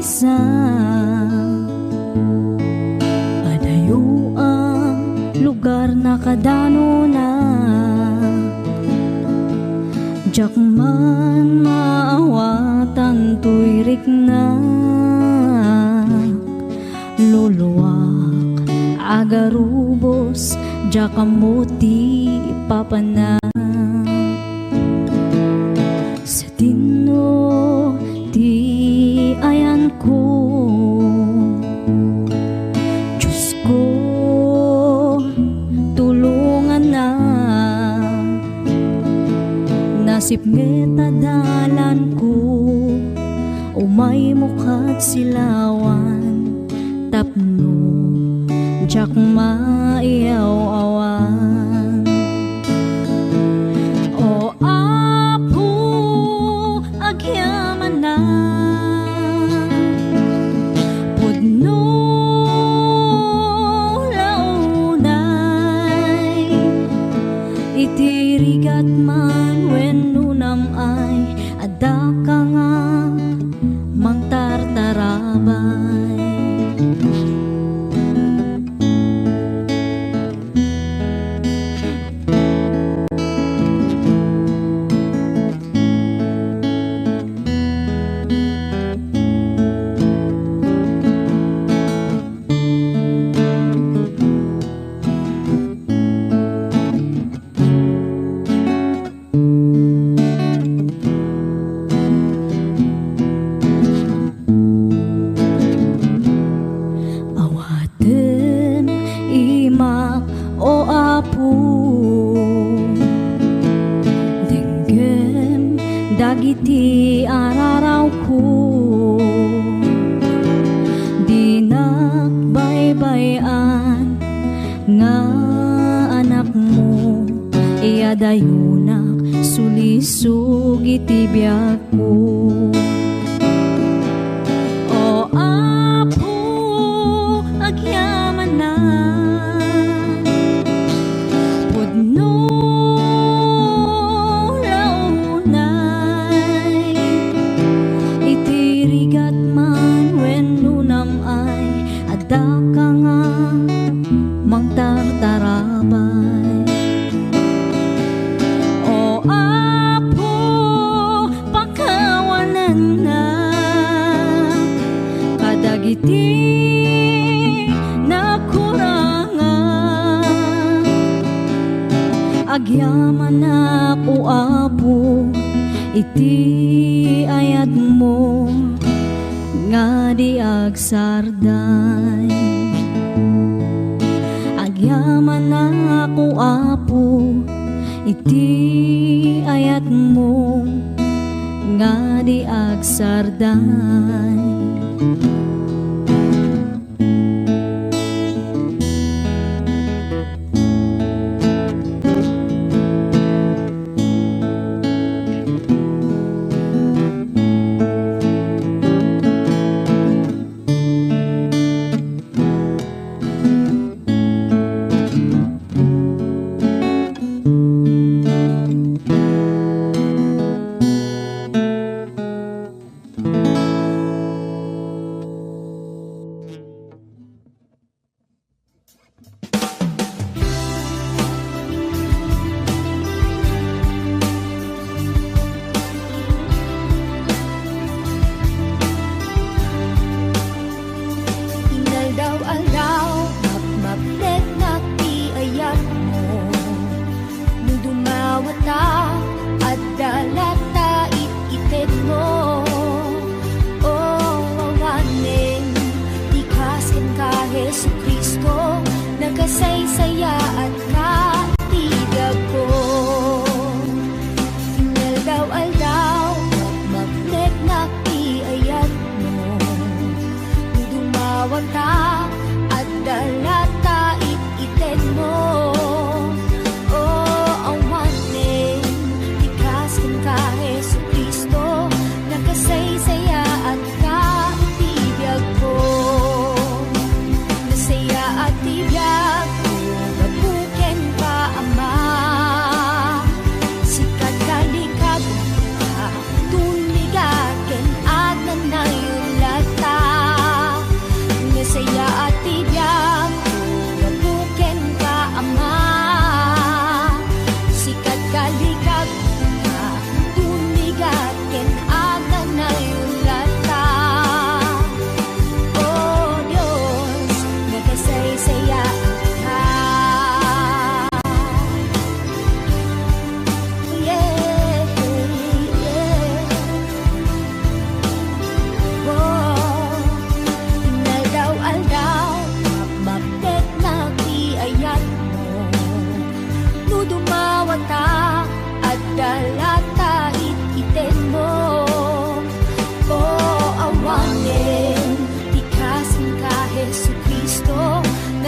maysa adayo ang lugar na kadano na jak man maawatan tuyrik na luluwak agarubos jak amuti papana sa tino ti ayan ko Diyos ko tulungan na nasip ngeta dalan ko umay mukat silawan tapno jak maiyaw-awan o apo agyaman na pudno launay itirigat man wenno namay adda ka nga mangtartarabay o apo denggem dagiti araraw ko dinakbaybayan nga anak mo iyadayunak sulisog iti biyak ko o apo agyaman na mangtartarabay o apo pakawanan na kadagiti nakurangan agyaman na o apo iti ayat mo nga di agsarday agyaman na ako apo iti ayat mo nga di agsarday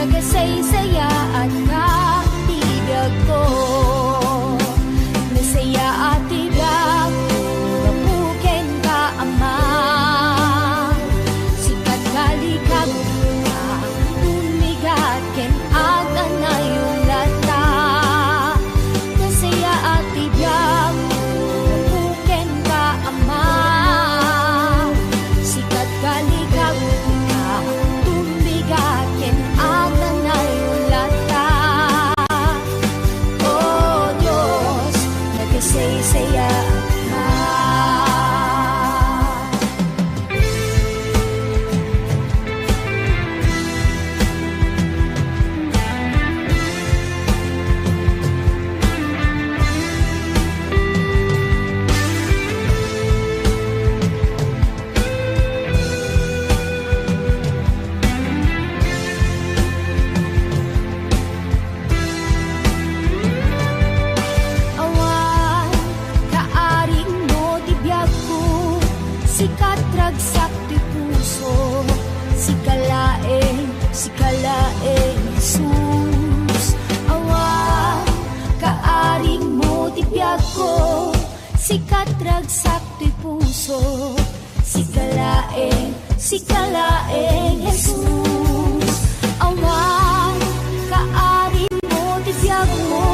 nagasaysaya at katibiyag ko. Nasaya at tibiyag, mapuken ka ama. Sikat kalikag ka, tumigat ken at anayong lata. Nasaya at tibiyag, mapuken ka ama. Sikat kalikag ka, tumigat ken at anayong lata. Oh Diyos, nagasaysaya ka. Awan, kaaring mo tibiyag ko, sikat ragsak ti puso, sikalaeng Jesus. Awan, kaaring mo tibiyag ko, sikat ragsak ti puso, sikalaeng Jesus. Awan, kaaring mo tibiyag mo,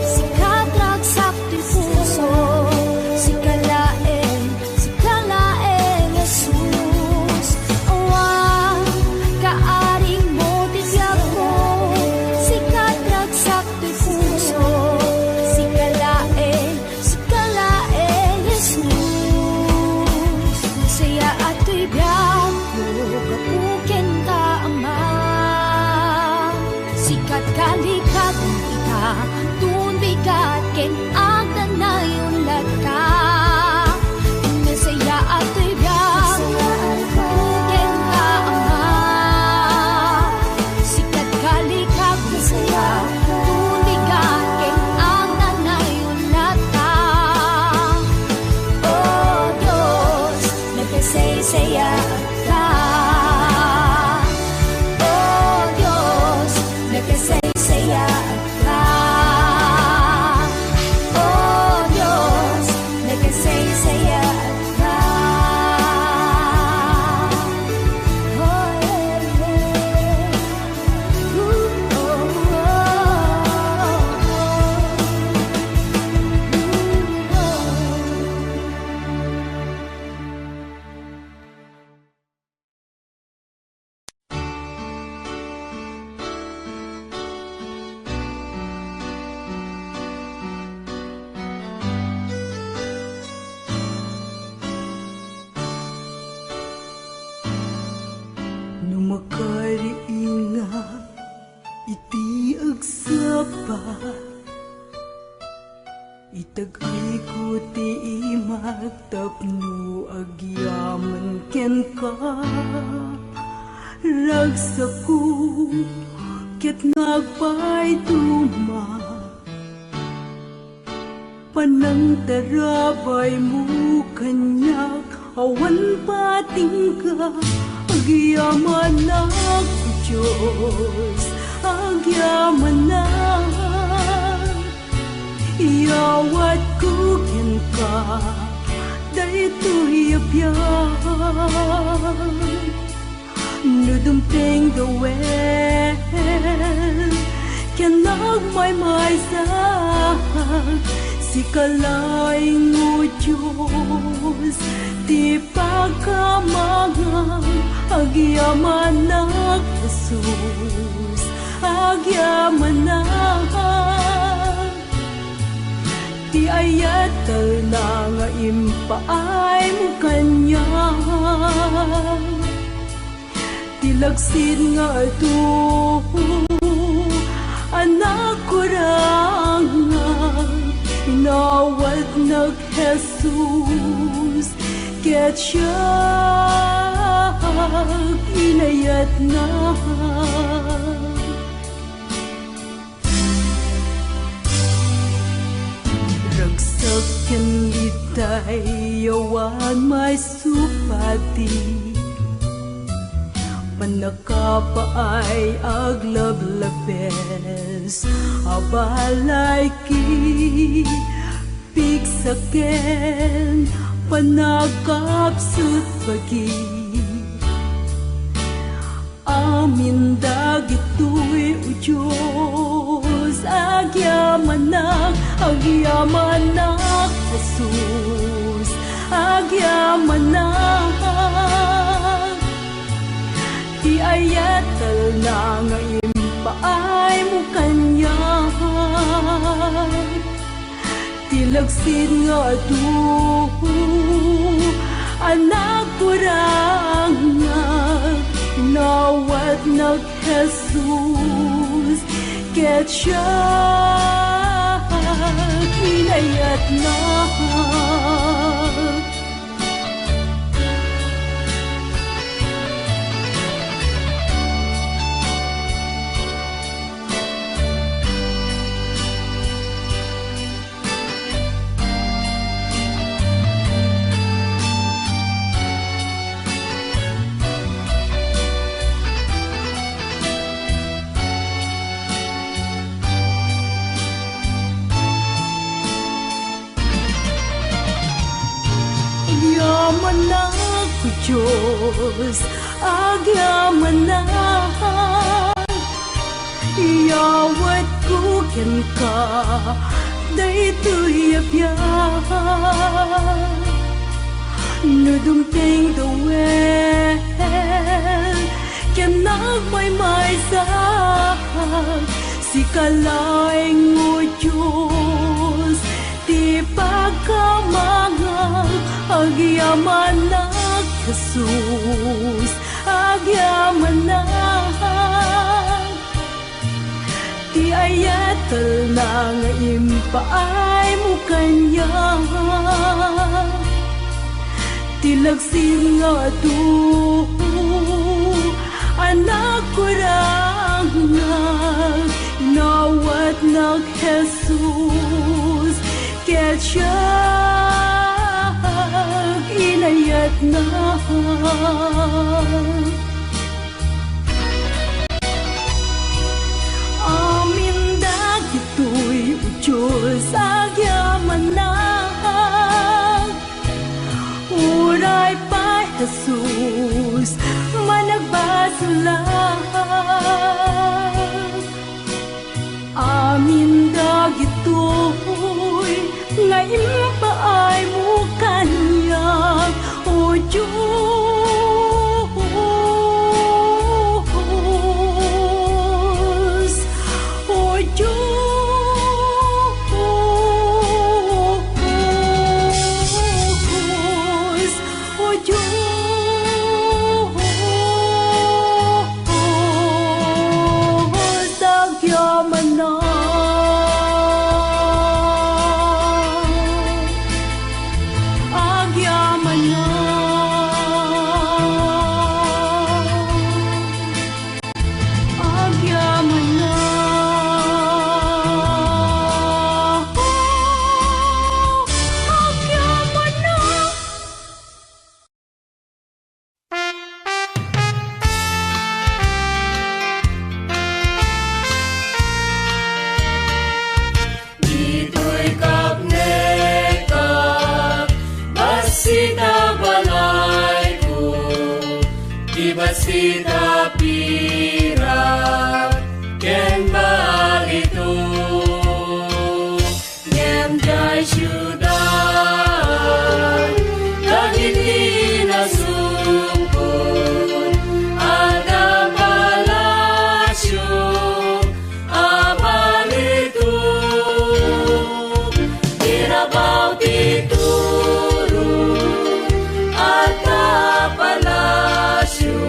sikat ragsak ti puso, sikalaeng Jesus. Awan, kaaring mo tibiyag mo, sikat ragsak ti puso, sikalaeng Jesus. Nasaya at tibiyag ko, gapuken ka ama. Sikat kalikag ika, tunbigat ken agdanayon lata. Nasaya at tibiyag, gapuken ka ama. Sikat kalikag ika, tunbigat ken agdanayon lata. Oh Diyos, nagasaysaya ka. Oh Diyos, nagasaysaya ka. Oh Diyos, nagasaysaya ka. Oh, Numakariinga iti agsapa, itagay ko ti imagtapno agyaman ken ka. Ragsaku ket ngagpay tuma, panang tarabay mo kanyak awan pating ka. Agyaman na Diyos, agyaman na. Iyawat ko ken ka, daytoy abyan. Nudumping the well, ken nagmaymay sa sikalaing o Diyos, di pagkamangang agyaman na Jesus, agyaman na. Di ayatal na nga impaay mo kanya, tilagsid nga ito anak ko rangang inawat nag Jesus, ket siya inayat na. Ragsak ken itay yawan may supati, Manakapaay aglablabes abalay ki piksaken panagapsut bagi amin dagitoy o Diyos agyamanak Jesus agyamanak di ayatal na ngayon paay mo kanya tilagsin nga adu anak kurang nawat nag Jesus ket siya inayat na Anak ko Diyos, agyamanak iyawat ko ken ka daytoy abyan nudumting dawel ken nagmaymay sa si kalaing o Diyos di pagkamangag agyamanak Jesus agyamanak di ayatal na nga impaay mo kanya tilagsin nga adu anak kurang nawat nag Jesus ket siya inayat na amin dagitoy o Diyos agyamanak uray pa Jesus managbasulang amin dagitoy nga impaay mo kanya o Diyos o Diyos o Diyos agyamanak Sita pira ken balito ngem jai syudan dagit inasungkun ada palasyo abalito irabaw tituro ada palasyo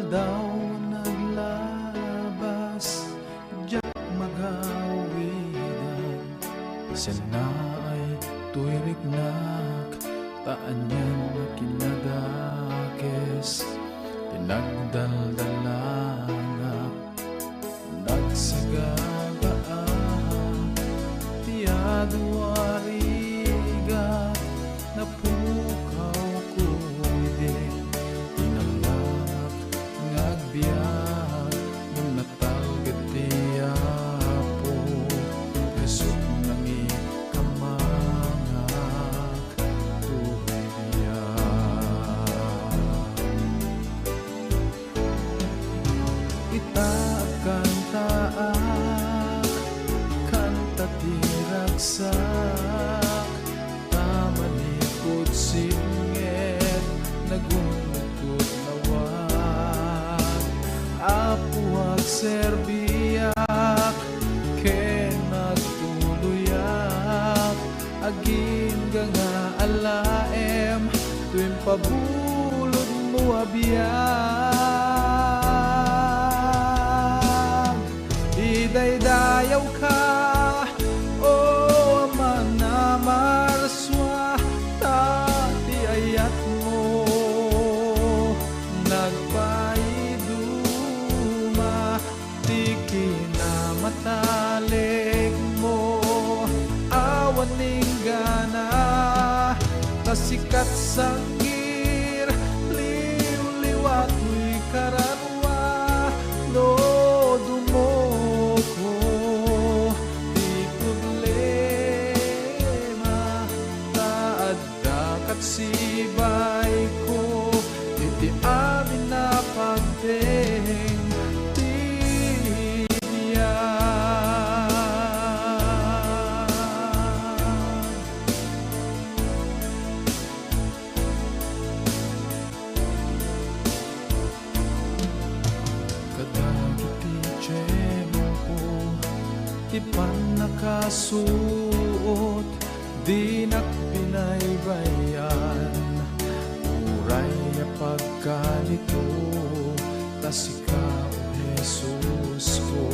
daw naglabas, diyak magawidan. Siya na ay tuwirignak, taan niyan kinadakes. Tinagdaldalanak, nagsagagaan, tiyaduwarigat, napukaw kuwide. Tinalak, ngagbiyak, nung natalgat tiyapo, resok nang ikamangak, tuwibiyak. Itakan taak, kanta tiragsak, tamanikot singit, nagungkot lawag. Apuag serbiyak, ken nagtuluyak, aging nga alaem, tuwing pabulod mo abiyag. Idaydayaw ka, o aman na marswa, tati ayat mo, nagpaiduma, di kinamatalik mo, awan ning gana, kasikat sanggir, liw-liwat mo'y karanwa, no dumoko, di problema, taad dakat sibay ko, iti amin na pagdeng tibiyag. Kadagiti tiyempo, di pa nakasuot, di nakpinaybayan, uray na pagkalito, tas ikaw, Jesus ko,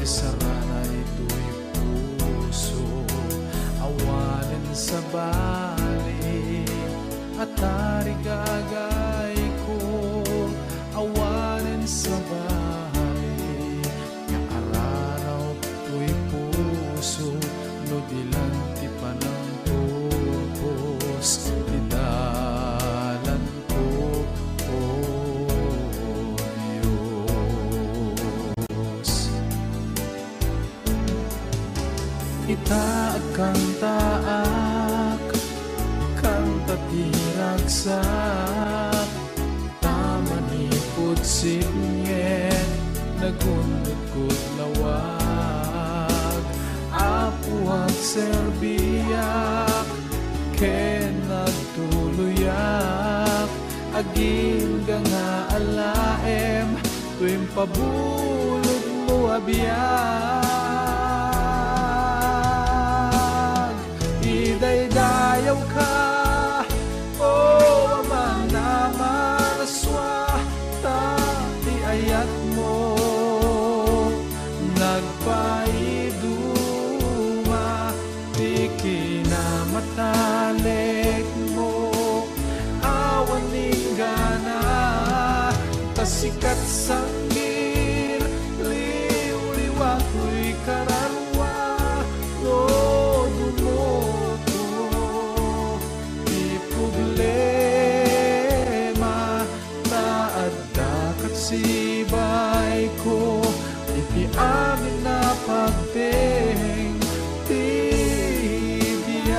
di sarana ito'y puso, awanin sa bali, at tarigagay ko, awanin sa bali, yang araraw to'y puso, no dilanti pa ng tupos, didalan ko, o Diyos. Itaag kang taak, kanta tiragsak, tamanipod singit, nagundot lawag. Apuag serbiyak, ken nagtuluyak, aging nga alaem, tuwing pabulod mo abiyag. Idaydayaw ka, o aman na marswa, tati ayat mo, nagpaiduma, di kinamatalik mo, awan ning gana, kasikat sanggir, liw-liwat mo'y karanwa, no dumoko, di problema, taad dakat sibay ko, iti amin na pagdeng tibiyag.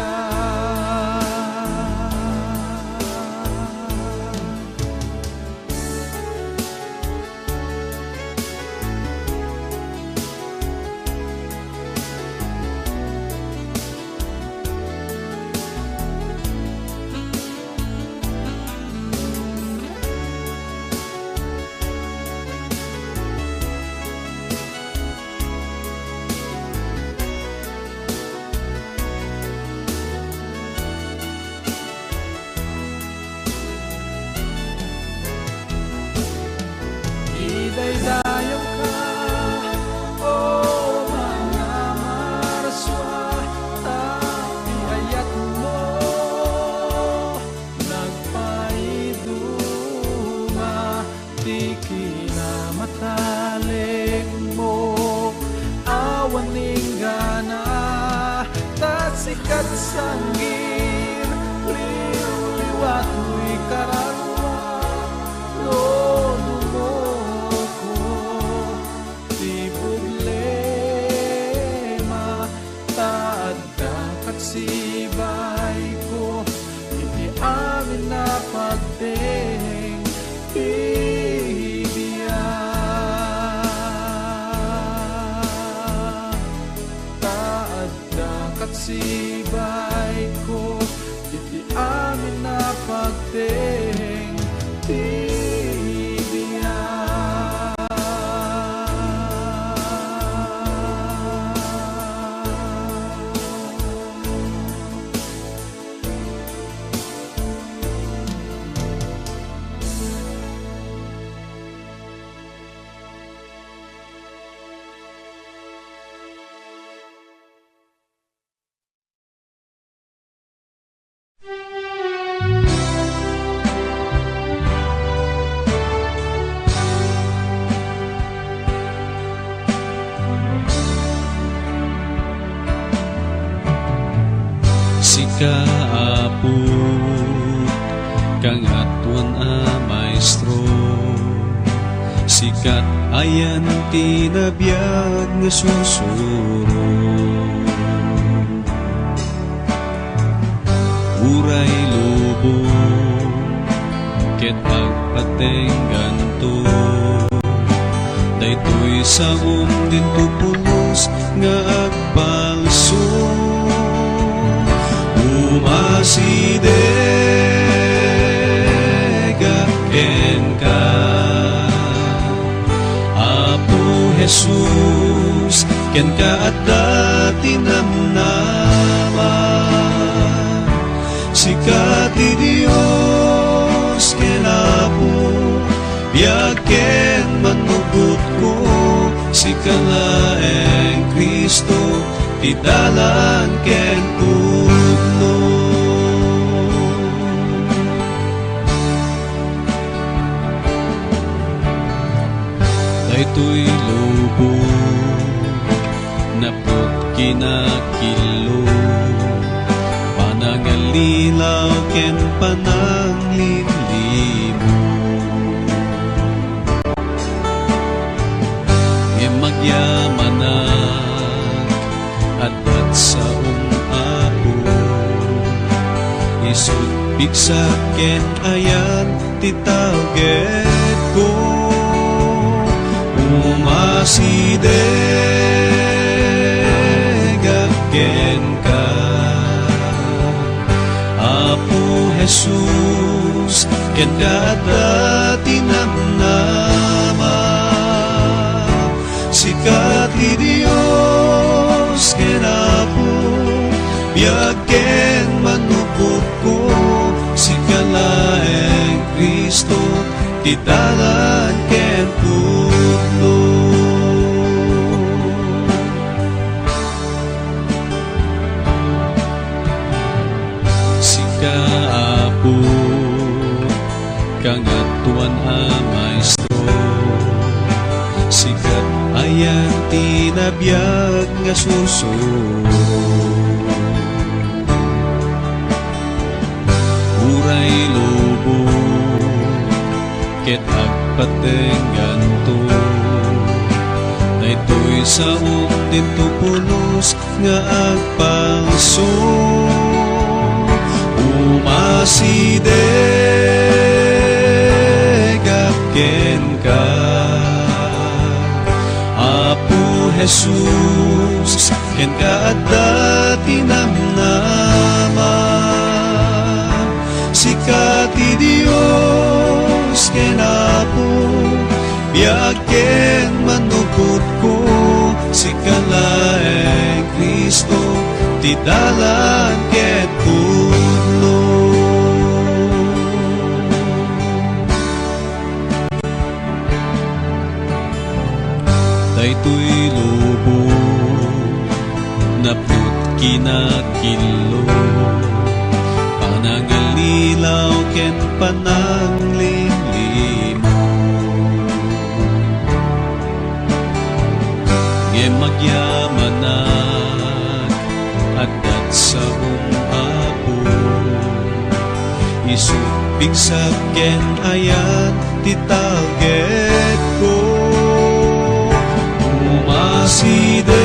daydayang ka, o mga maraswa, tapi ayat mo nagpaiduma, di kinamatalik mo awaning gana, tasikat sanggir liw-liwat mo'y kararwa, lodo mo ko di problema, taadda kat sibay ko, iti amin na pagdeng bibiyang, taadda kat sibay ko, iti amin na pagdeng Apo kang atuan a maestro, sikat ayan tinabiyag nga susuro, uray lobo ket agpateng ganto, daytoy sa din tupulos nga agbalso, umasidega ken ka, Apo Jesus, ken ka at dati namnama, sikati Dios ken Apo, biag ken manugot ko, sikalaeng Kristo, tidalan ken pugno. Daytoy lobo napot kinakilo, panangalilaw ken pananglilimo, e magyamanan at sa Apo, isut bigsak ken ayan titawget ko, umasidega ken ka, Apo Jesus, ken ka dati namnama, sikati Dios ken Apo, biag ken manupot ko, sikalaeng Kristo, tidalan ken pugno. Sika Apo kang atuan a maestro, sikat ayan tinabiyag nga susuro, uray lobo ket agpateng ganto, daytoy sa din tupulos nga agpalso, umasidega ken ka, Apo Jesus, ken ka dati namnama, sikati Dios ken Apo, biag ken manupot ko, sikalaeng Kristo, tidalan ken pugno. daytoy lubong napnut kinakilo panangalilaw ken pananglilimo ngem magyamanak addat sa apo isupigsak ken ayan ti target ko umasideg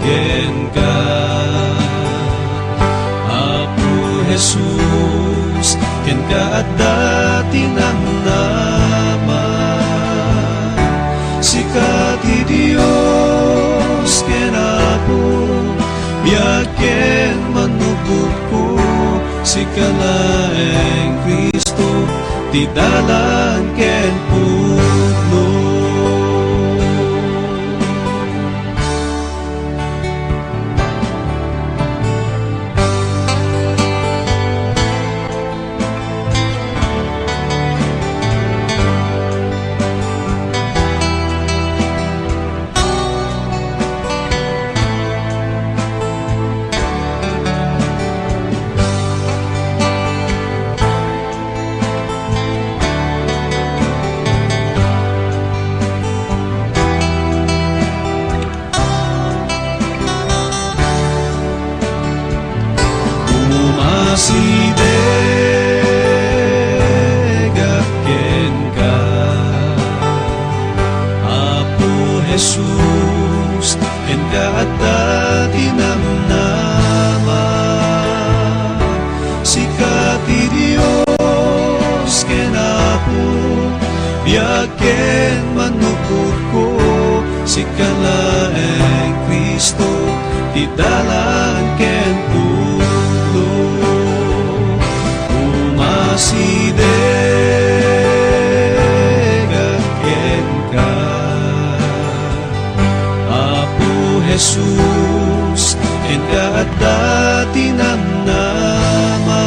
ken ka Apo Jesus ken ka adda tinamnama sika ti Dios ken Apo biag ken manupod ko sika laeng Kristo ti dalan ken pudno umasideg ken ka Apo Jesus ken ka adda tinamnama sika ti Dios ken Apo biag ken manupod ko sika laeng Kristo ti dalan ken umasideg ken ka Apo Jesus ken ka adda tinamnama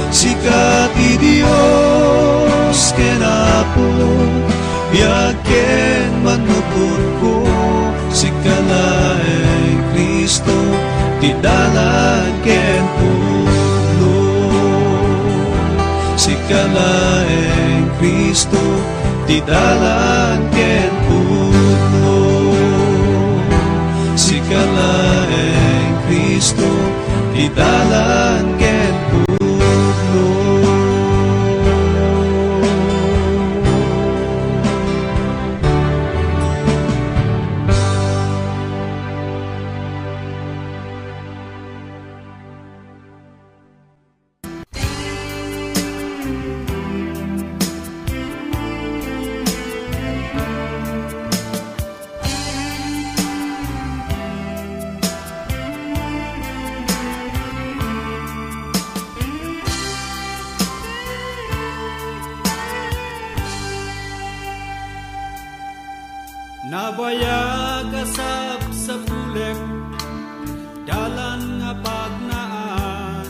sika ti Dios ken Apo biag ken manupod ko sika laeng Kristo ti dalan ken sika laeng Kristo ti dalan ken pudno sika laeng Kristo ti dalan ken pudno Nabayag asap sa pulek dalan nga pagnaan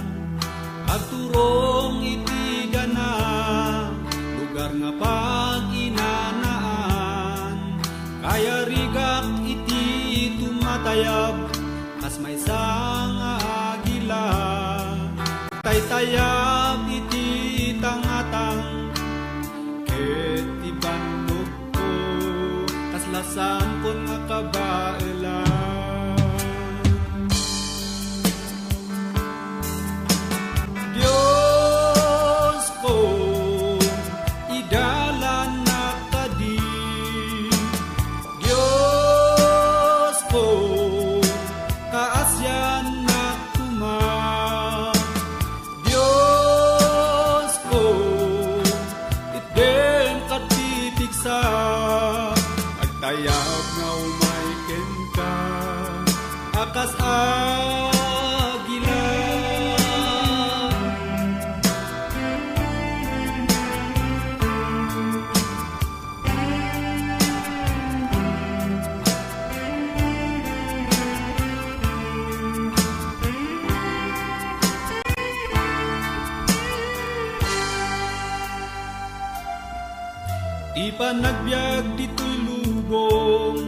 at turong itigana lugar nga paginanaan kaya rigak iti tumatayab as may sang agila taytayab iti tangatang ket ibandog lasan pun nga kabailan Diyos ko idalan na kadi Diyos ko kaasyan na tuma Diyos ko iten katipigsa tayab nga umayken ka akas agila Ipanagbiag dito'y lubong,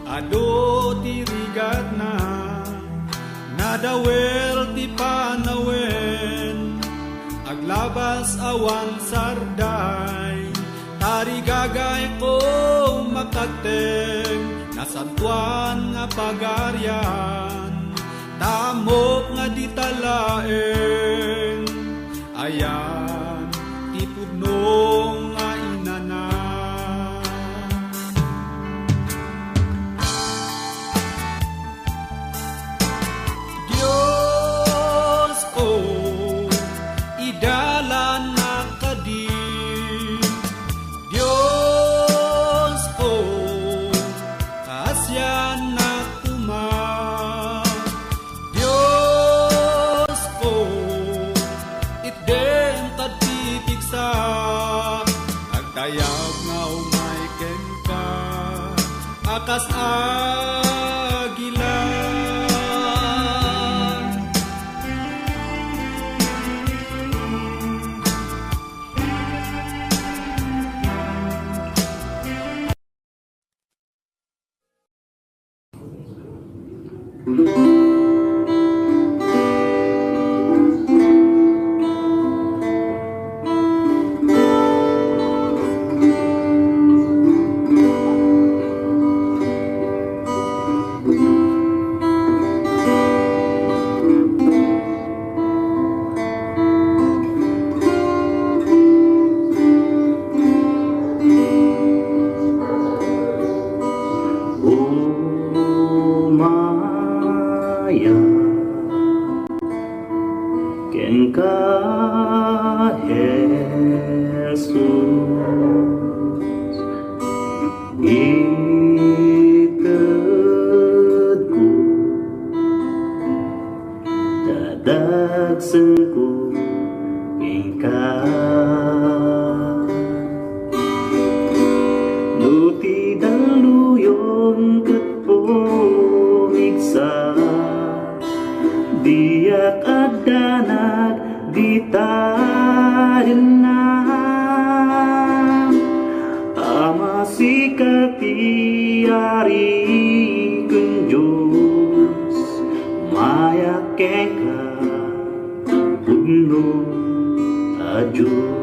ado ti rigat na, nadawel ti panawen, aglabas awan sarday, tarigagay ko makateng, nasantuan nga pagaryan, tamok nga ditalaeng, ayan ti pudnong nga inana. Diyos ko, idalan na kadi, Diyos ko, kasyan na kuma, Diyos ko, itden tadpipigsa, agtayag nga umay ken ka, akas agila. Maya ken ka Jesus ited ko dadagsen ko ika nuti daluyon ket pumigsa diak adanak ditarinam amasikati ari kunjus maya kengka pudno aju.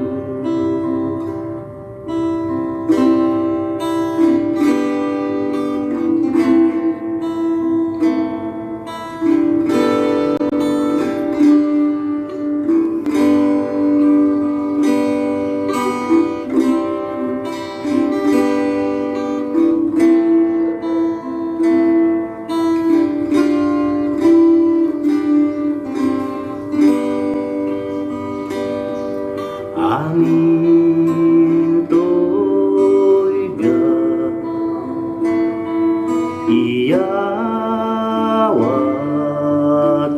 Amin to'y biyak iyawat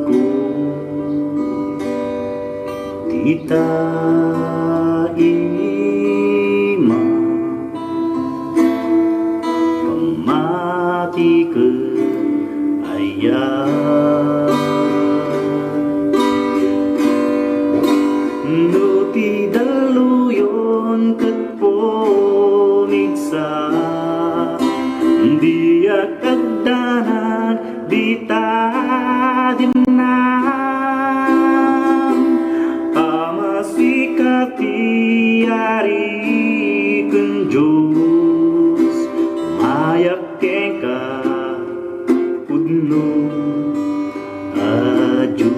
ko tita ima pamati ke ayah nuti daluyon ket pumigsa diak kadanan ditadinam amasikati ari kunjus mayak kengka pudno aju.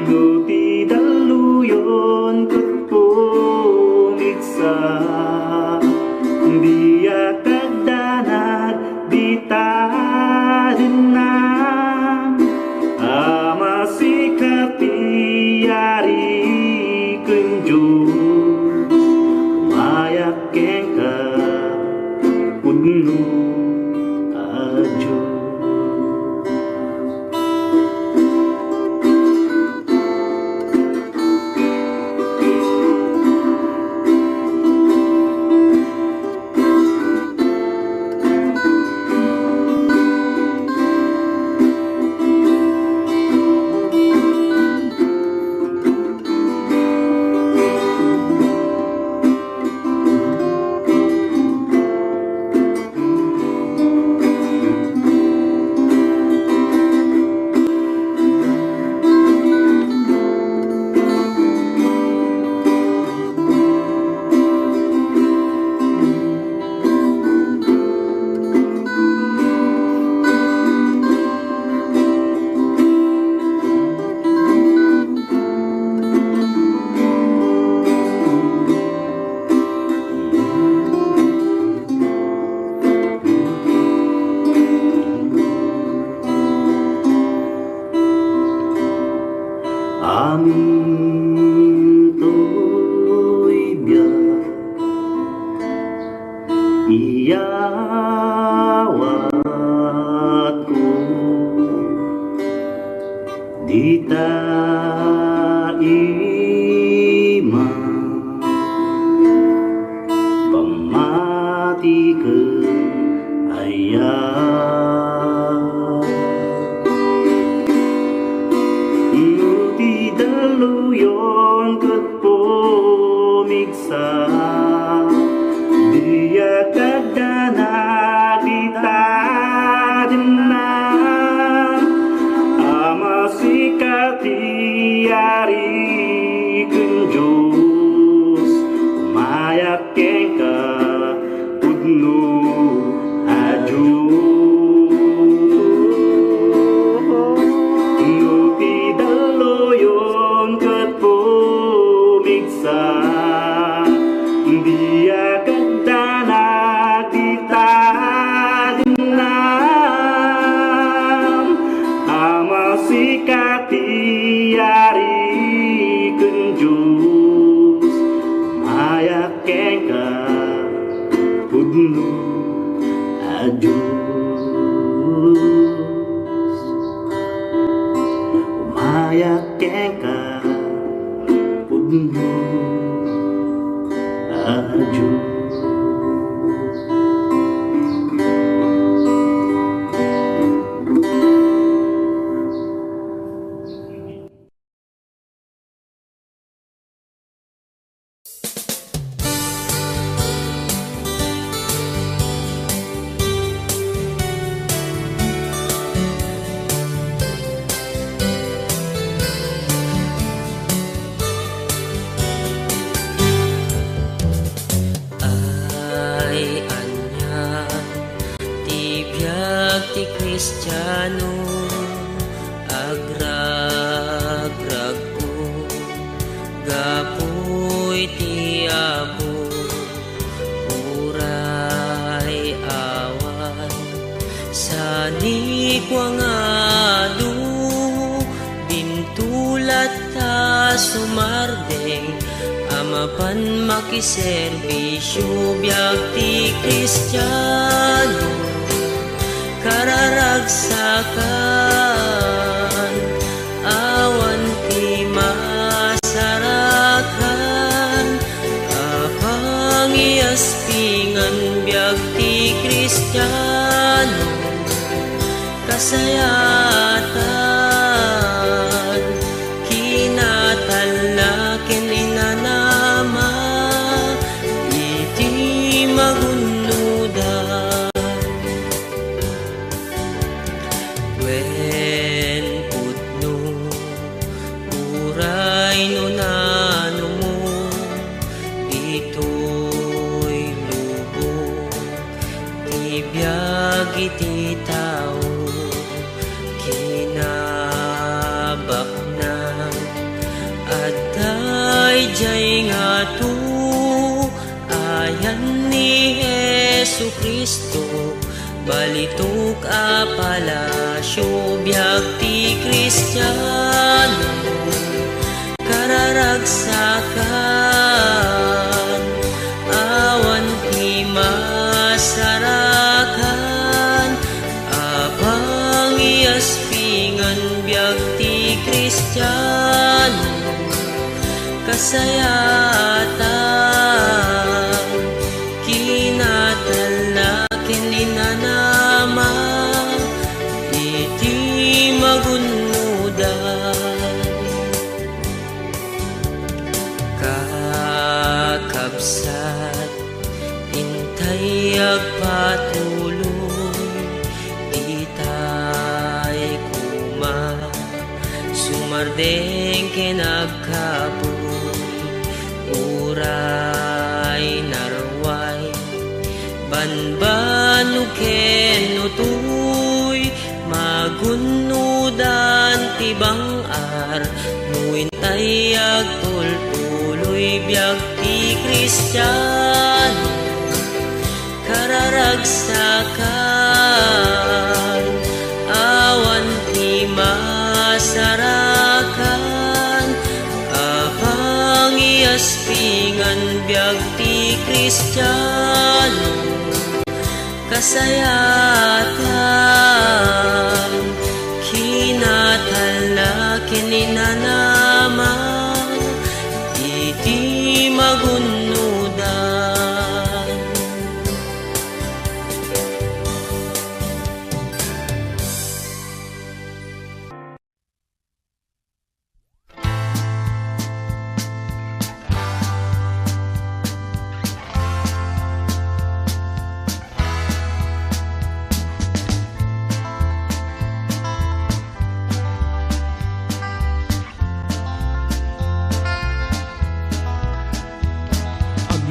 Nuti daluyon ket pumigsa Dita ima pamatikan ayah Nuti daluyon ket pomiksa dia kadana ditadena amasikati ari kunjus mayak kengka udnu aju nuti daloyon ket pomiksa dia kadana ditadenam amasikati ari kunjus mayak kengka udnu ajus mayak kengka udnu ajus. Kristiyano agrag-rag ko gapoy tiabo uray awan sani kwangado bintulat ta sumardeng amapan makiserbisyo biag ti Kristiyano kararagsakan awan ti masarakan apangiaspingan biag ti Kristiyano kasayatan kinatalakin inanama iti magunudan iti tao kinabaknan at dayjay nga to ayan ni Jesu Kristo balitok a palasyo biag ti Kristiyano kararagsakan awan ti masarakan aspingan biag ti Kristiyano kasayatan kinatalakin inanama iti magunudan kakabsat intay agpatuloy sumardeng kinagkapoy uray narway banbanu ken utoy magunudan tibangar nuintay agtultuloy biag ti Kristiyano kararagsakan awan ti masarakan apangiaspingan biag ti Kristiyano kasayatan kinatalakin kininanama iti magunudan.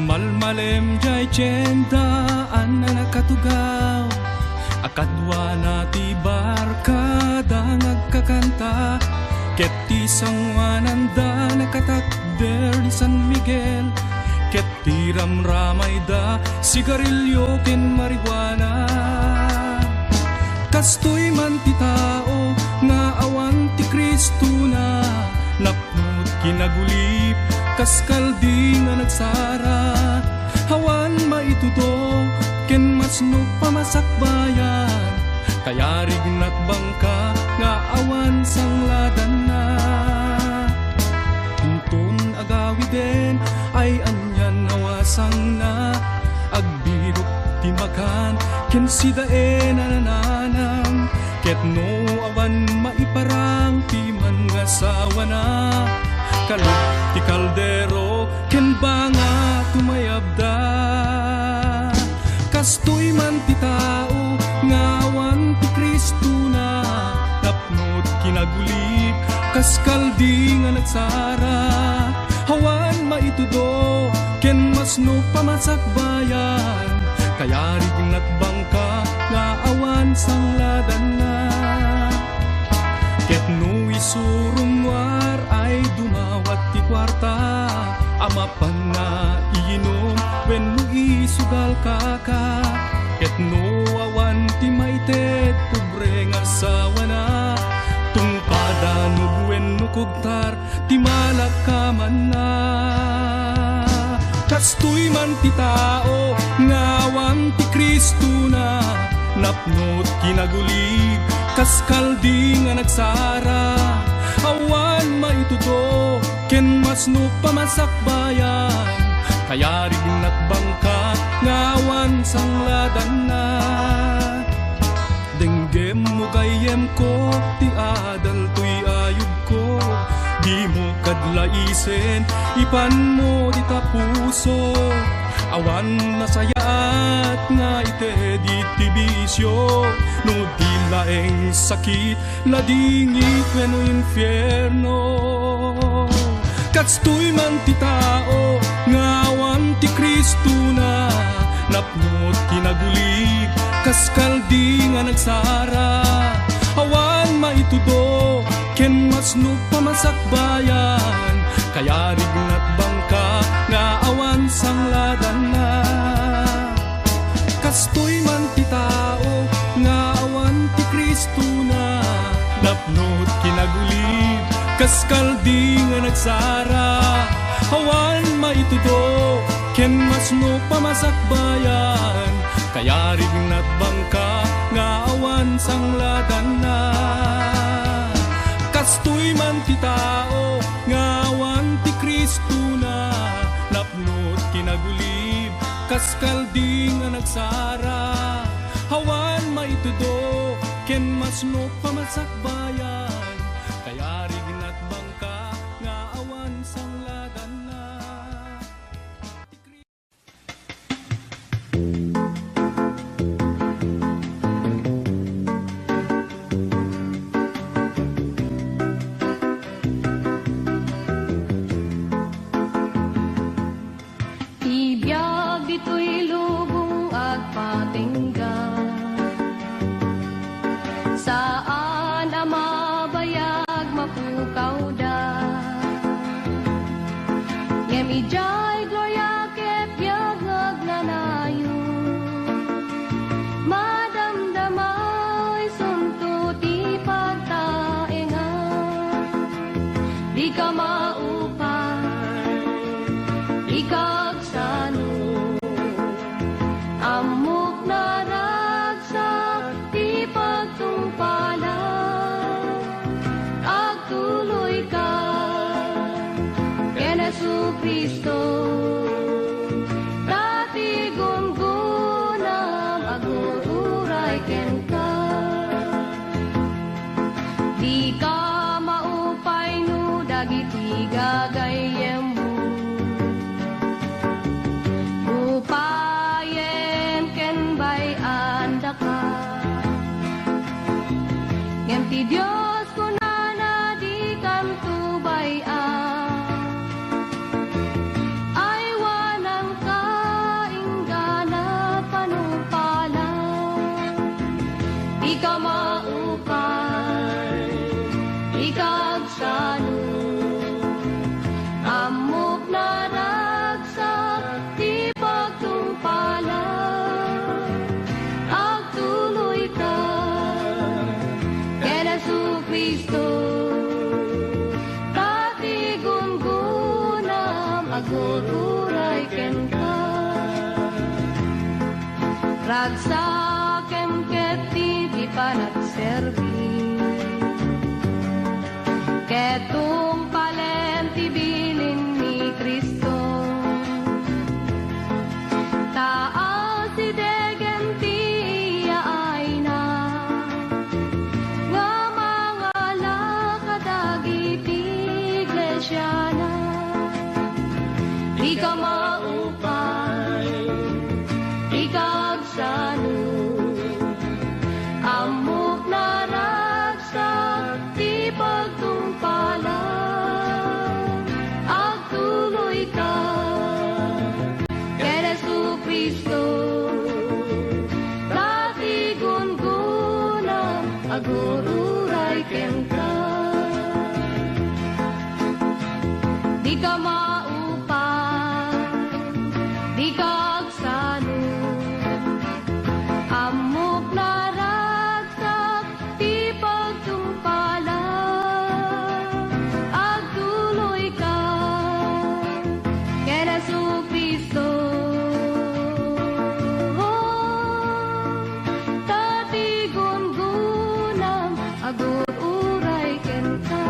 Malmalem jay tiyendaan na nakatugaw, akadwa na ti barkada nagkakanta, ket ti sangwananda nakatakder di San Miguel, ket ti ramramay da sigarilyo ken marijuana. Kastoy man ti tao nga awan ti Kristo na napnut kinagulip kaskaldi nga nagsara, hawan maituto ken masno pamasakbayan, kaya rignat bangka nga awan sangladan na. Tuntun agawi den ay anyan nawasang na, agbirok ti makan ken sidae nananam, ket no awan maiparang ti man nga sawa na. Kalot ti kaldero ken banga tumayabda, kastoy man ti tao ngawan ti Kristo na napnot kinagulip kaskaldi nga nagsara, hawan maitudo ken masno pamasakbayan, kaya rignat bangka nga awan sangladan na. Ket no isurunwar ay dumawat ti kwarta, amapan na iinom wenno isugal kaka, ket no awan ti maited pobre nga sawa na, tungpada no wenno kugtar ti malakaman na. Kastoy man ti tao ngawan ti Kristo na napnot kinagulib kaskaldi nga nagsara, awan maituto ken masno pamasakbayan, kaya rignat bangka ngawan sangladan na. Denggem mo gayem ko ti adal tuy ayub ko, di mo kadlaisen ipan mo di tapuso, awan nasayaat nga ite di tibisyo, no di laeng sakit na dingit wenno infierno. Katstoy man ti tao ngawan ti Kristo na napnot kinagulib kaskaldi nga nagsara, awan maitudo ken masno pamasakbayan, kaya rignat bangka nga awan sangladan na. Kastoy man ti tao nga awan ti Kristo na napnot kinagulib kaskaldi nga nagsara, awan maitudo ken masno pamasakbayan, kaya rignat bangka nga awan sangladan na. Kastoy man ti tao ngawan ti Kristo na napnot kinagulib kaskaldi nga nagsara, hawan maitudo ken masno pamasakbayan, kaya rignat bangka nga awan sangladan na. Ibiyag dito'y lubong at patinggan, saan ang mabayag mapukaw da. Yemijay gloria ket yagag nanayo, madamdamay sunto ti pagtaengan, di ka maupan, ikag sano, amok na ragsak ti pagtungpalan, agtulo Kristo. Dati gungunam agururay ken ka. Di ka maupay no dagiti gagayem mo. Upayem ken bay anda ka. Ngem ti Dios kunana di kam tubayan. Ay wanang kainggana panupala. Di ka maupay, di ka agsano. Amok na ragsak, di pagtumpala. Agtuloy ka, ken Jesu-Kristo. Dati gungunam agururay ken ka. Ragsakem ket di panagserbi. Ketong palen tibilin ni Kristo. Taas si degen tiya ay na. Nga mga lakadagiti iglesia na. Di ka maupay, di ka agsano. Amok na ragsak, di pagtumpala. Agtuloy ka, ken Jesu-Kristo. Dati gungunam agururay ken ka. Di ka maupay, di ka agsano. Amok na ragsak, di pagtumpala. Agtuloy ka, ken Jesu-Kristo. Dati gungunam agururay ken ka.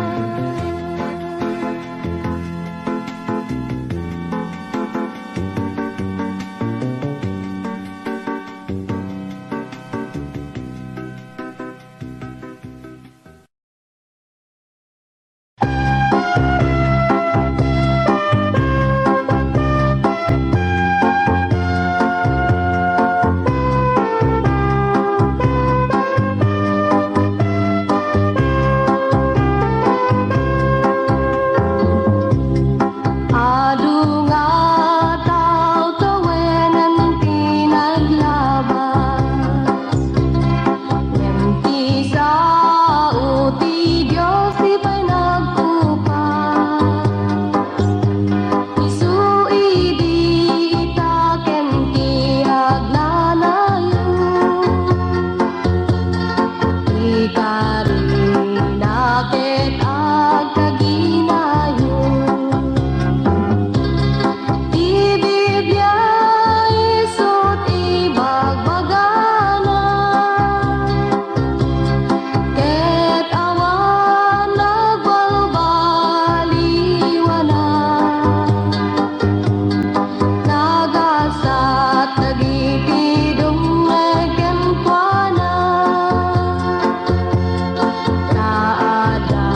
Adu nga tao tawenan pinaglabas. Ngem ti sao ti Dios ti pay nagkupas. Isui di ita ken ti agnanayo. Ikarina ket agkaginayo. Ti Biblia isut ibagbagana. Ket awan nagbalbaliwana. Nagasat dagiti dumeg ken kuana. Naada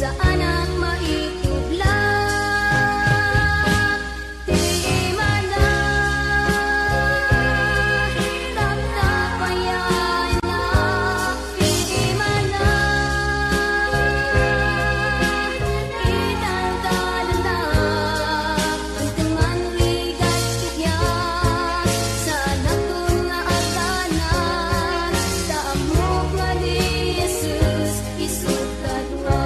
sa anak maitudla. Di mana hirap na payana, di mana inandalanda, ang teman ligat kaya sa anak ko nga aganan, taamok nga ni Jesus isugkadwa.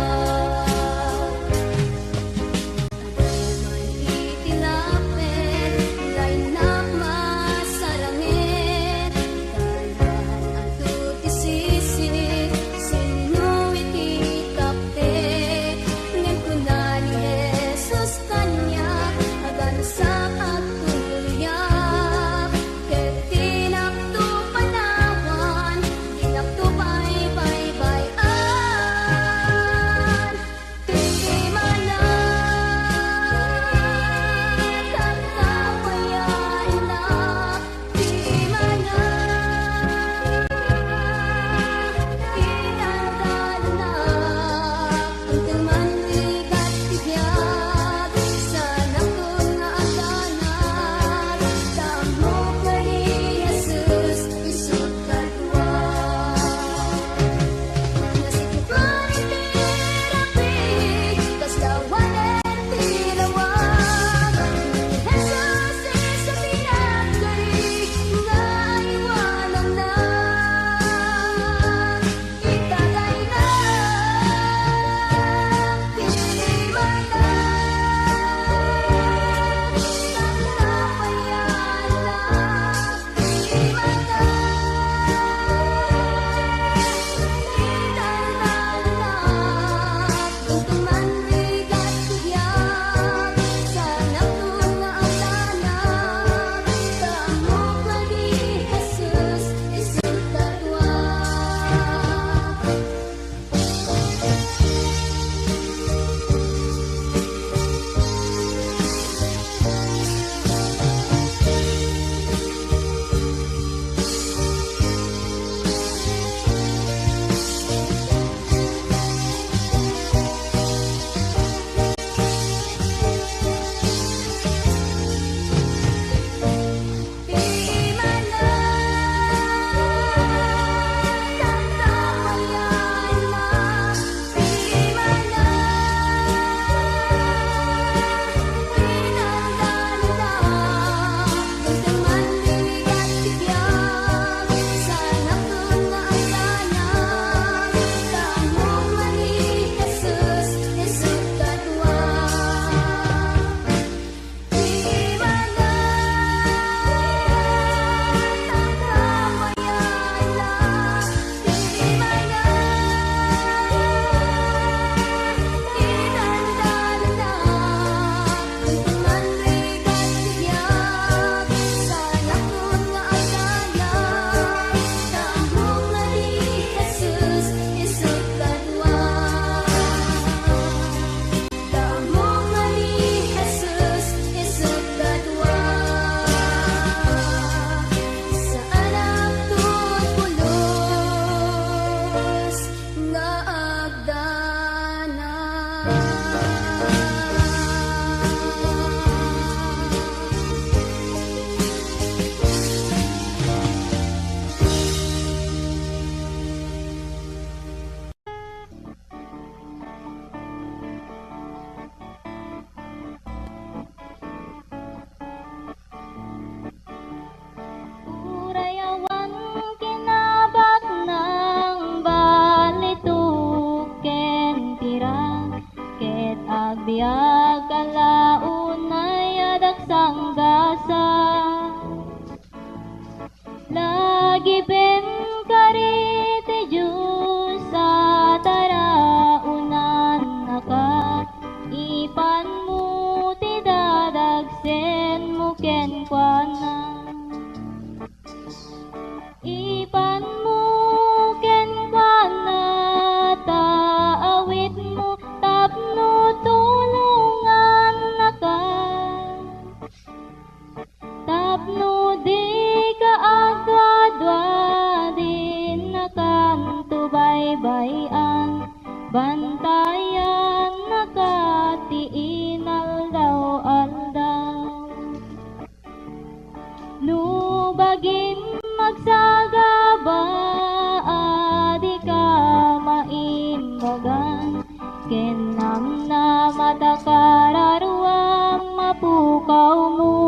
Kenam na matakararuang mapukaw mo.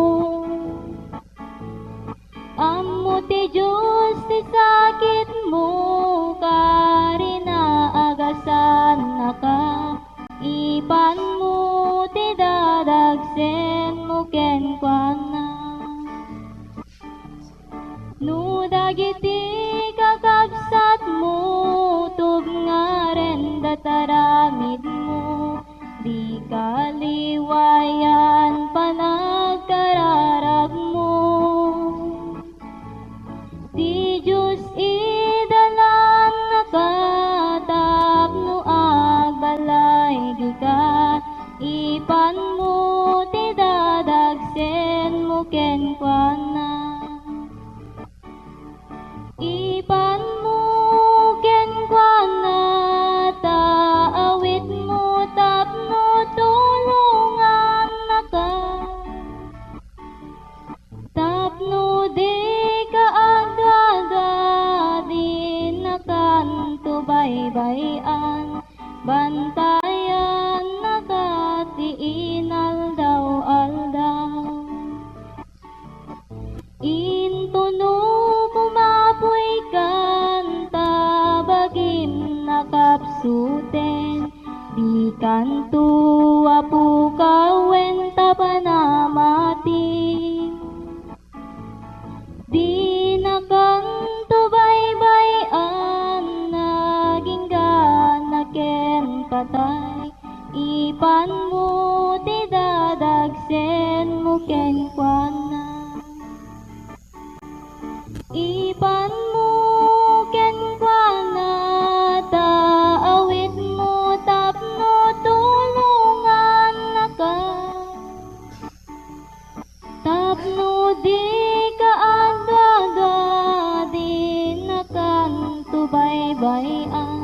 Ammo ti Diyos ti sakit mo, karina agasan na ka. Ipan mo ti dadagsen mo kenkwana. No dagiti kakabsat mo, tub nga ren dataramid mo. Di kaliwayan panagkararag mo. Di Diyos idalan nakatapno agbalay ka. Ipan mo ti dadagsen mo kenkwana. Ipan mo kenkwana, taawit mo tapno tulungan na ka. Tapno di ka agada, di na kanto baybayan. Bantayan na ka ti inaldaw-aldaw. Intuno kumapoy kanta, bagim nakapsuten. Di kanto apu kawen tapanamati. Di na kanto baybayan, naging ganaken patay. Ipan mo ti dadagsen mo kenkwana. Ipan mo kenkwana, taawit mo tapno tulungan na ka. Tapno di ka agada, di na kanto baybayan.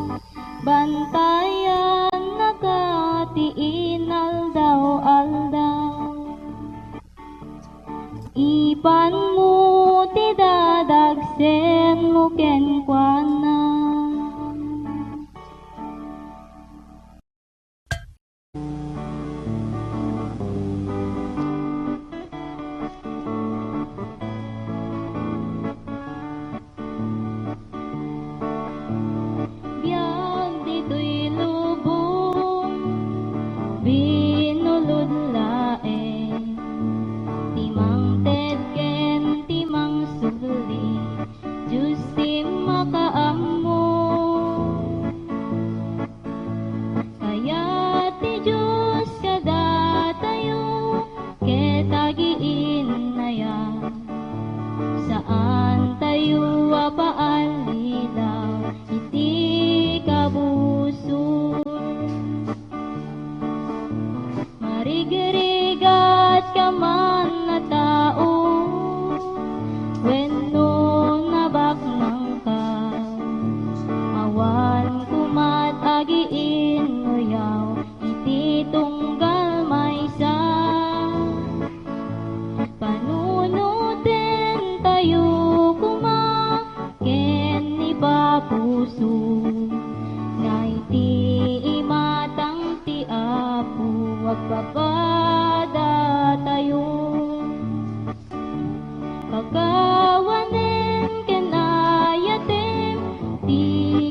Bantayan na ka ti inaldaw-aldaw. Ipan mo ti dadagsen mo kenkwana. Biag dito'y lubong, binulod laeng. Timang ted ken timang sugli, Diyos ti makaammo. Kaya ti Diyos kada tayo, ketagiin na yan. Saan tayo apaalilaw, iti kabusor. Marigrigat ka man na tao, wenno nabaknang ka. Awan kumat agiin nguyaw, iti tunggal maysa. Panunutin tayo kuma, ken ipapuso. Nga iti imatang ti Apo, agpapada tayo. Kagawanen ken ayatem, ti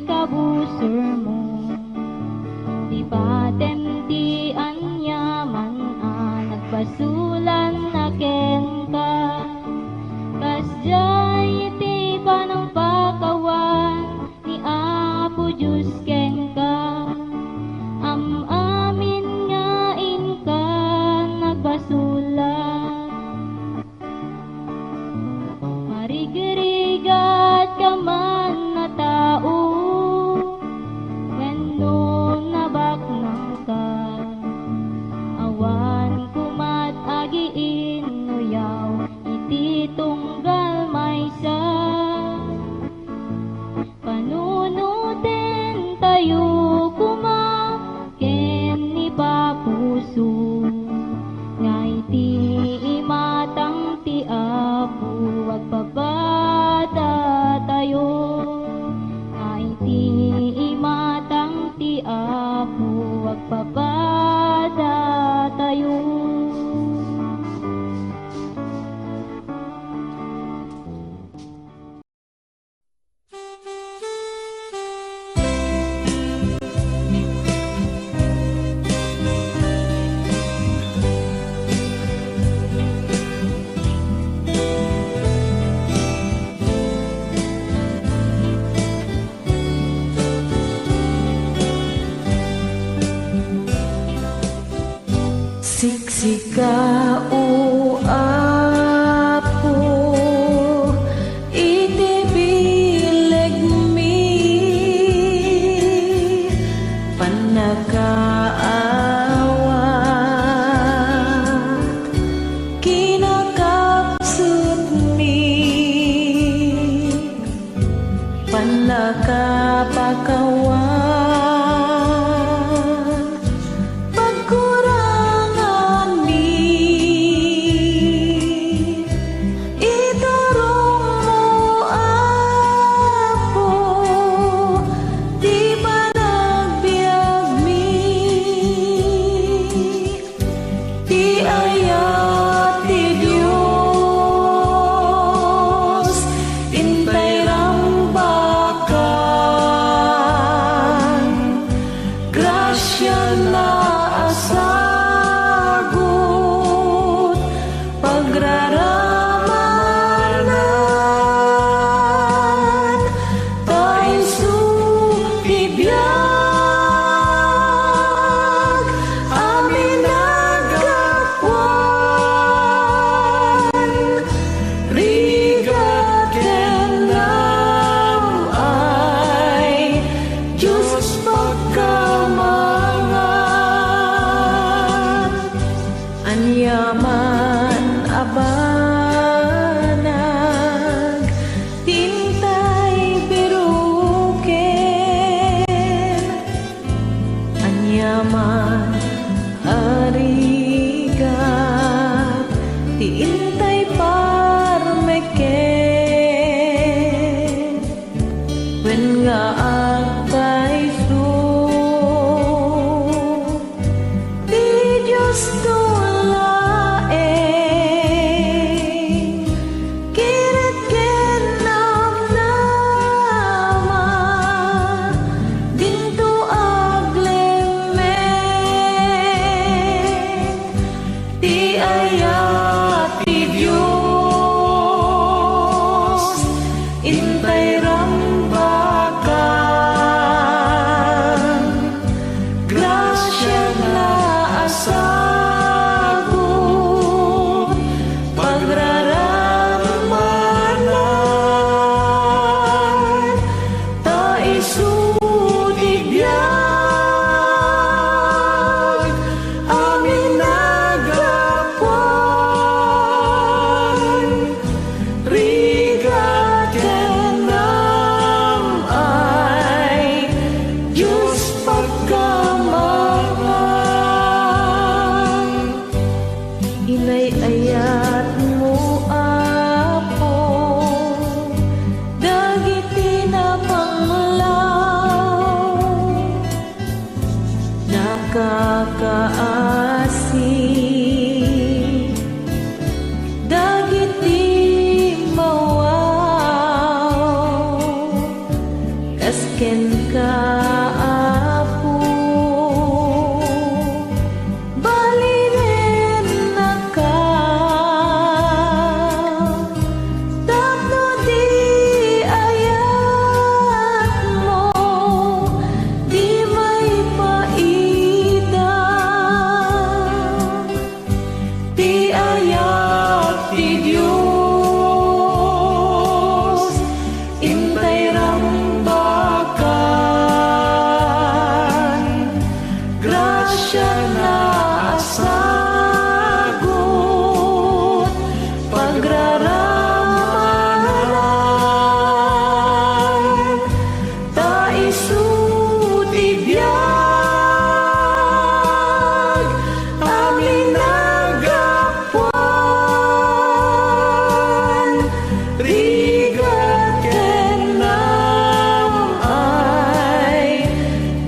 kabusor mo. Di batem ti anyaman nagpasulan na ken ka. Kasjay iti panang pakawan, ni Apo Diyos ken ka. Amin nga inka nagbasulan. Marigrigat ka man na tao, wenno nabaknang ka. Awan kumat agiin nguyaw, iti tunggal maysa. Panunutin tayo kuma, ken ipapuso. Nga iti imatang ti Apo, agpabada tayo. Nga iti imatang ti Apo, pagpapatatayo. Siksika o apo itibileg mi panakaawat kinakapsut mi panakapakawan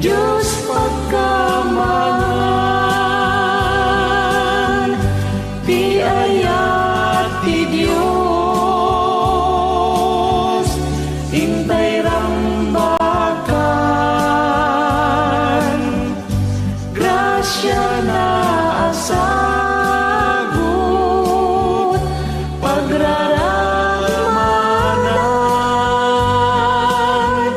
Diyos pagkamahal. siya naasagot pagraramanan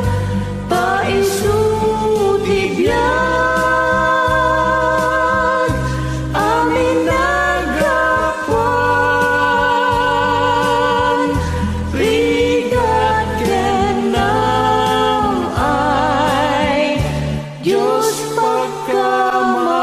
paisutibyan amin nagapuan rigat kenam ay Diyos pagkamangan.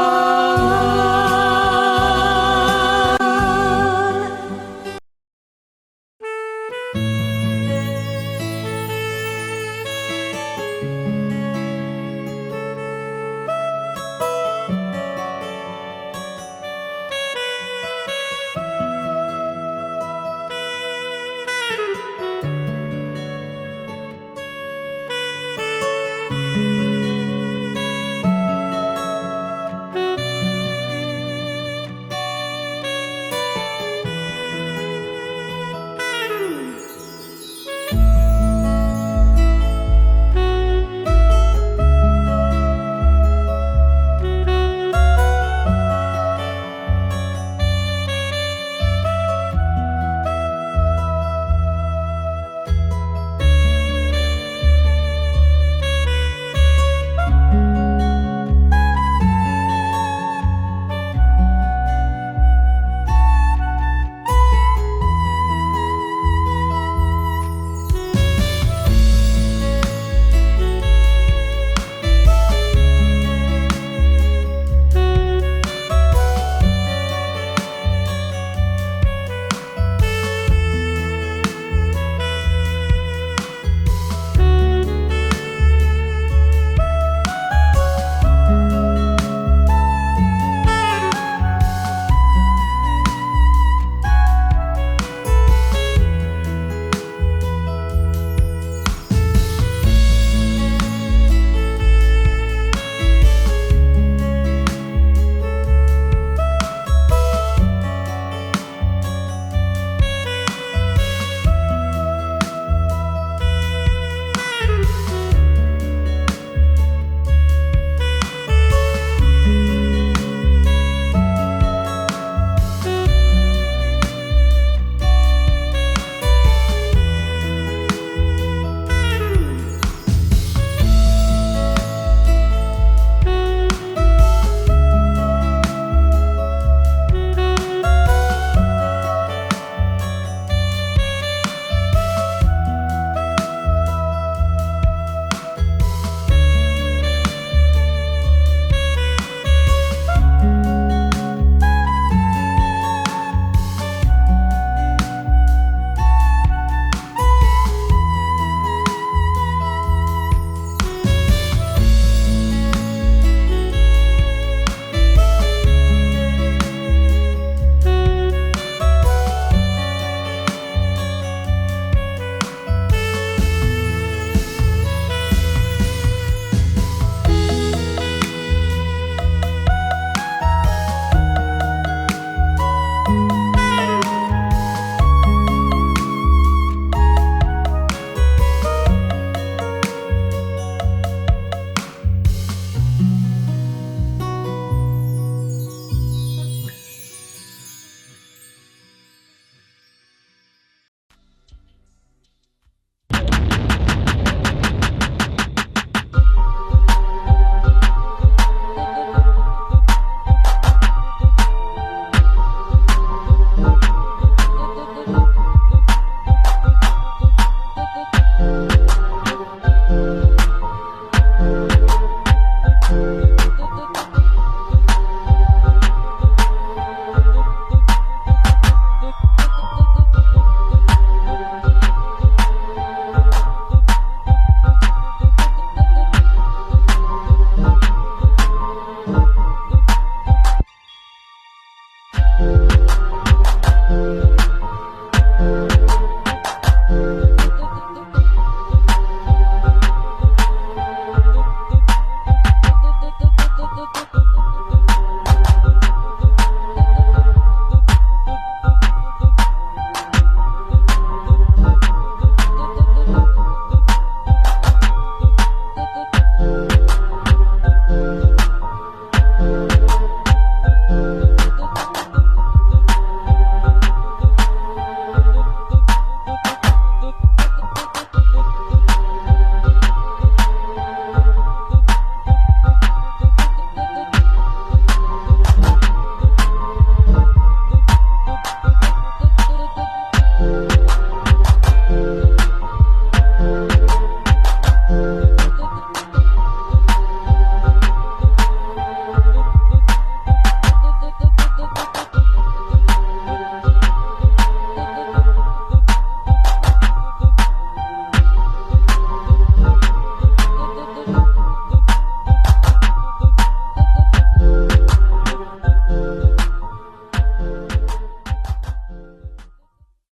Thank you.